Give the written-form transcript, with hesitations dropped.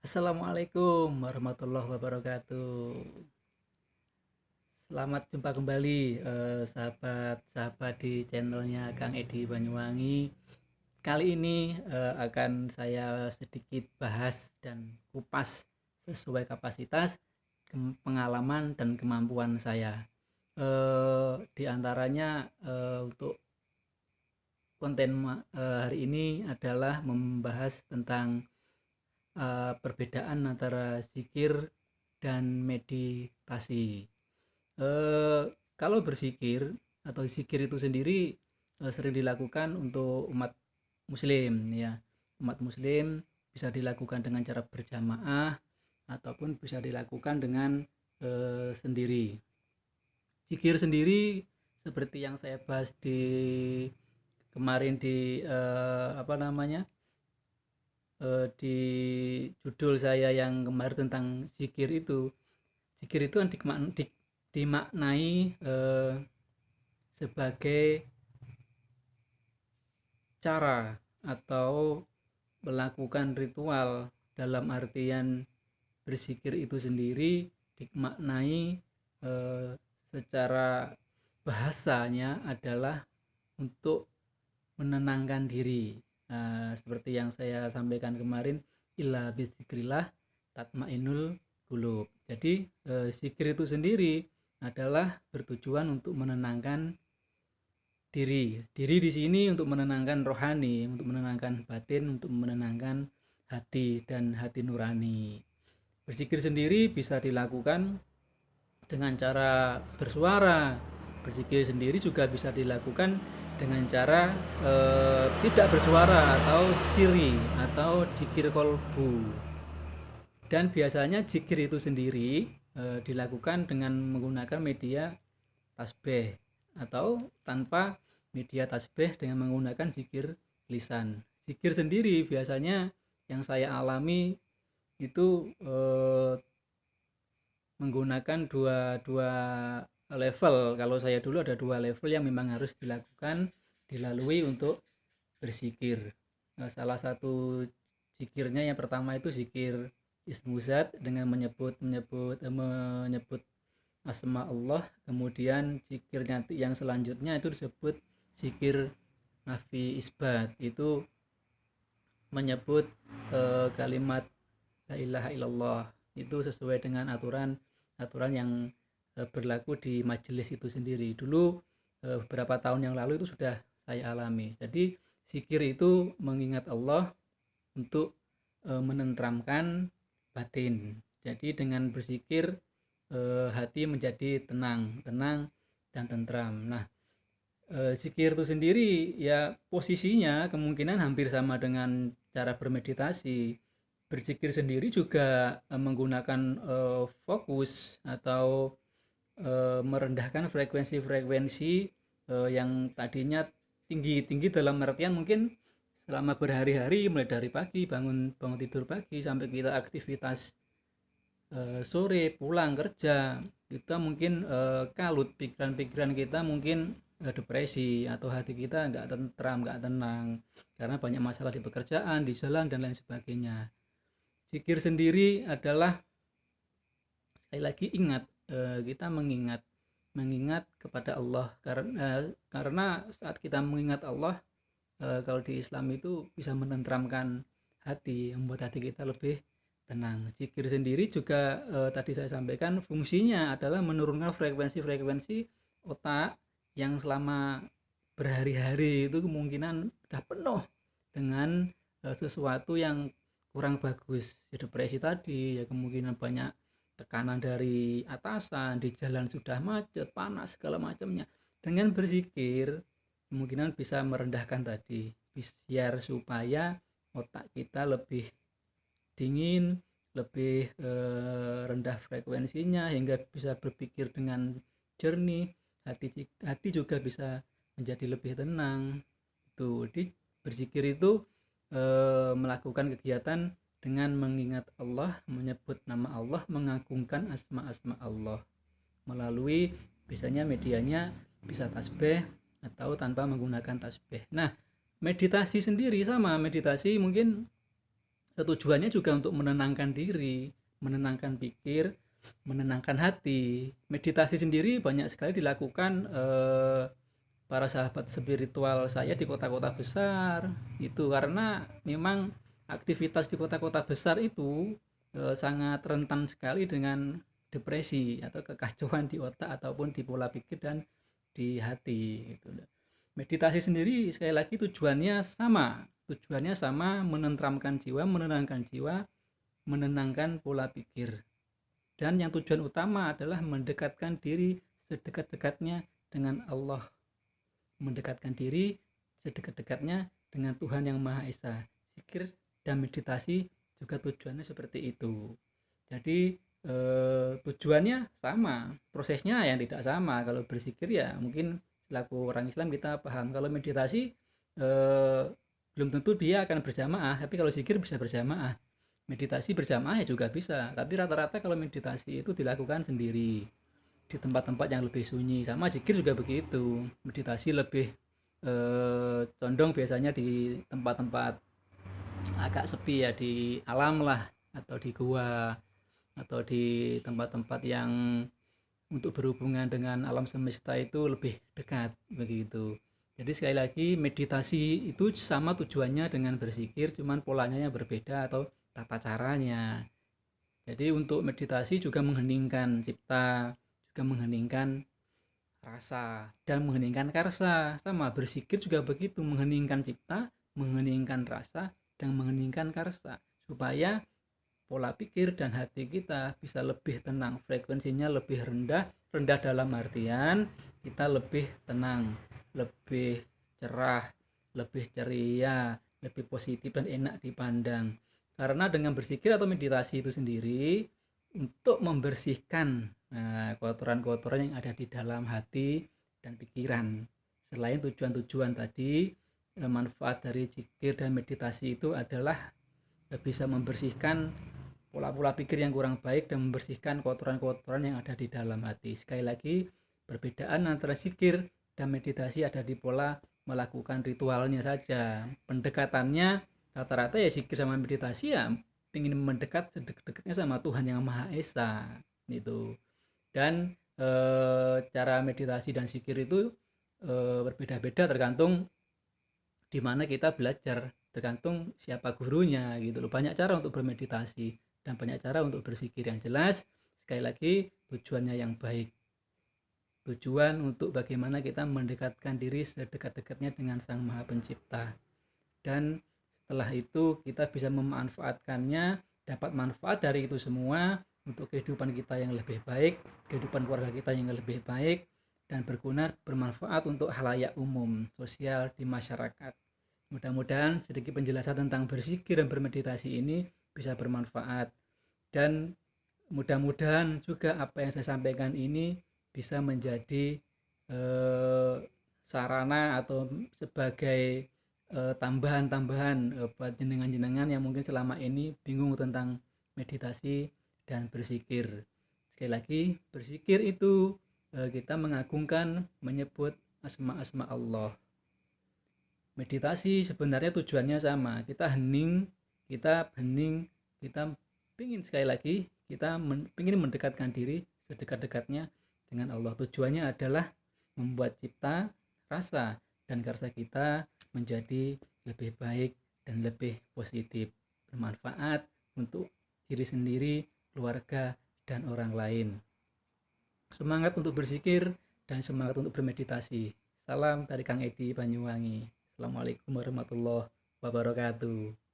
Assalamualaikum warahmatullahi wabarakatuh. Selamat jumpa kembali sahabat-sahabat di channelnya Kang Edi Banyuwangi. Kali ini akan saya sedikit bahas dan kupas sesuai kapasitas, pengalaman dan kemampuan saya. Di antaranya untuk konten hari ini adalah membahas tentang perbedaan antara zikir dan meditasi. Eh, Kalau berzikir atau zikir itu sendiri sering dilakukan untuk umat muslim ya. Umat muslim bisa dilakukan dengan cara berjamaah ataupun bisa dilakukan dengan sendiri. Zikir sendiri seperti yang saya bahas di kemarin di di judul saya yang kemarin tentang zikir itu. Zikir itu kan dimaknai sebagai cara atau melakukan ritual. Dalam artian berzikir itu sendiri dimaknai secara bahasanya adalah untuk menenangkan diri. Seperti yang saya sampaikan kemarin, illa bizikrillah tatmainul qulub. Jadi zikir itu sendiri adalah bertujuan untuk menenangkan diri. Diri di sini untuk menenangkan rohani, untuk menenangkan batin, untuk menenangkan hati dan hati nurani. Berzikir sendiri bisa dilakukan dengan cara bersuara. Berzikir sendiri juga bisa dilakukan dengan cara tidak bersuara atau siri atau zikir kolbu. Dan biasanya zikir itu sendiri dilakukan dengan menggunakan media tasbih atau tanpa media tasbih dengan menggunakan zikir lisan. Zikir sendiri biasanya yang saya alami itu menggunakan dua level. Kalau saya dulu ada dua level yang memang harus dilalui untuk berzikir. Salah satu zikirnya yang pertama itu zikir ismuzat dengan menyebut asma Allah. Kemudian zikirnya yang selanjutnya itu disebut zikir nafi isbat, itu menyebut kalimat la ilaha illallah, itu sesuai dengan aturan yang berlaku di majelis itu sendiri. Dulu beberapa tahun yang lalu itu sudah saya alami. Jadi zikir itu mengingat Allah untuk menenteramkan batin. Jadi dengan berzikir hati menjadi tenang dan tentram. Nah, zikir itu sendiri ya posisinya kemungkinan hampir sama dengan cara bermeditasi. Berzikir sendiri juga menggunakan fokus atau merendahkan frekuensi-frekuensi yang tadinya tinggi-tinggi, dalam artian mungkin selama berhari-hari, mulai dari pagi bangun tidur pagi sampai kita aktivitas sore pulang kerja, kita mungkin kalut, pikiran-pikiran kita mungkin depresi atau hati kita nggak tentram, nggak tenang karena banyak masalah di pekerjaan, di jalan dan lain sebagainya. Zikir sendiri adalah sekali lagi ingat, kita mengingat kepada Allah karena saat kita mengingat Allah, kalau di Islam itu bisa menenteramkan hati, membuat hati kita lebih tenang. Zikir sendiri juga tadi saya sampaikan fungsinya adalah menurunkan frekuensi-frekuensi otak yang selama berhari-hari itu kemungkinan sudah penuh dengan sesuatu yang kurang bagus. Ya, depresi tadi ya, kemungkinan banyak tekanan dari atasan, di jalan sudah macet, panas segala macamnya. Dengan berzikir kemungkinan bisa merendahkan tadi, biar supaya otak kita lebih dingin, lebih rendah frekuensinya hingga bisa berpikir dengan jernih. Hati juga bisa menjadi lebih tenang. Itu di berzikir itu melakukan kegiatan dengan mengingat Allah, menyebut nama Allah, mengagungkan asma-asma Allah melalui biasanya medianya bisa tasbih atau tanpa menggunakan tasbih. Nah, meditasi sendiri sama, meditasi mungkin tujuannya juga untuk menenangkan diri, menenangkan pikir, menenangkan hati. Meditasi sendiri banyak sekali dilakukan para sahabat spiritual saya di kota-kota besar itu, karena memang aktivitas di kota-kota besar itu sangat rentan sekali dengan depresi atau kekacauan di otak ataupun di pola pikir dan di hati gitu. Meditasi sendiri sekali lagi tujuannya sama, menenteramkan jiwa, menenangkan jiwa, menenangkan pola pikir. Dan yang tujuan utama adalah mendekatkan diri sedekat-dekatnya dengan Allah, mendekatkan diri sedekat-dekatnya dengan Tuhan yang Maha Esa. Zikir dan meditasi juga tujuannya seperti itu. Jadi tujuannya sama, prosesnya yang tidak sama. Kalau berzikir ya mungkin selaku orang Islam kita paham. Kalau meditasi belum tentu dia akan berjamaah, tapi kalau zikir bisa berjamaah. Meditasi berjamaah ya juga bisa, tapi rata-rata kalau meditasi itu dilakukan sendiri di tempat-tempat yang lebih sunyi. Sama zikir juga begitu, meditasi lebih condong biasanya di tempat-tempat agak sepi ya, di alam lah, atau di gua, atau di tempat-tempat yang untuk berhubungan dengan alam semesta itu lebih dekat begitu. Jadi sekali lagi meditasi itu sama tujuannya dengan berzikir, cuman polanya yang berbeda atau tata caranya. Jadi untuk meditasi juga mengheningkan cipta, juga mengheningkan rasa dan mengheningkan karsa. Sama berzikir juga begitu, mengheningkan cipta, mengheningkan rasa dan mengheningkan karsa, supaya pola pikir dan hati kita bisa lebih tenang, frekuensinya lebih rendah. Rendah dalam artian kita lebih tenang, lebih cerah, lebih ceria, lebih positif dan enak dipandang. Karena dengan berzikir atau meditasi itu sendiri untuk membersihkan kotoran-kotoran yang ada di dalam hati dan pikiran. Selain tujuan-tujuan tadi, manfaat dari zikir dan meditasi itu adalah bisa membersihkan pola-pola pikir yang kurang baik dan membersihkan kotoran-kotoran yang ada di dalam hati. Sekali lagi, perbedaan antara zikir dan meditasi ada di pola melakukan ritualnya saja. Pendekatannya rata-rata ya zikir sama meditasi ya ingin mendekat sedekat-dekatnya sama Tuhan yang Maha Esa itu. Dan cara meditasi dan zikir itu berbeda-beda tergantung di mana kita belajar, tergantung siapa gurunya gitu loh. Banyak cara untuk bermeditasi dan banyak cara untuk berzikir. Yang jelas sekali lagi tujuannya yang baik, tujuan untuk bagaimana kita mendekatkan diri sedekat-dekatnya dengan Sang Maha Pencipta. Dan setelah itu kita bisa memanfaatkannya, dapat manfaat dari itu semua untuk kehidupan kita yang lebih baik, kehidupan keluarga kita yang lebih baik, dan berguna, bermanfaat untuk halayak umum, sosial di masyarakat. Mudah-mudahan sedikit penjelasan tentang berzikir dan bermeditasi ini bisa bermanfaat, dan mudah-mudahan juga apa yang saya sampaikan ini bisa menjadi sarana atau sebagai tambahan-tambahan buat jenengan-jenengan yang mungkin selama ini bingung tentang meditasi dan berzikir. Sekali lagi, berzikir itu kita mengagungkan, menyebut asma-asma Allah. Meditasi sebenarnya tujuannya sama, kita hening, kita ingin sekali lagi kita ingin mendekatkan diri sedekat-dekatnya dengan Allah. Tujuannya adalah membuat cipta, rasa, dan karsa kita menjadi lebih baik dan lebih positif, bermanfaat untuk diri sendiri, keluarga, dan orang lain. Semangat untuk berzikir dan semangat untuk bermeditasi. Salam dari Kang Edi Banyuwangi. Assalamualaikum warahmatullahi wabarakatuh.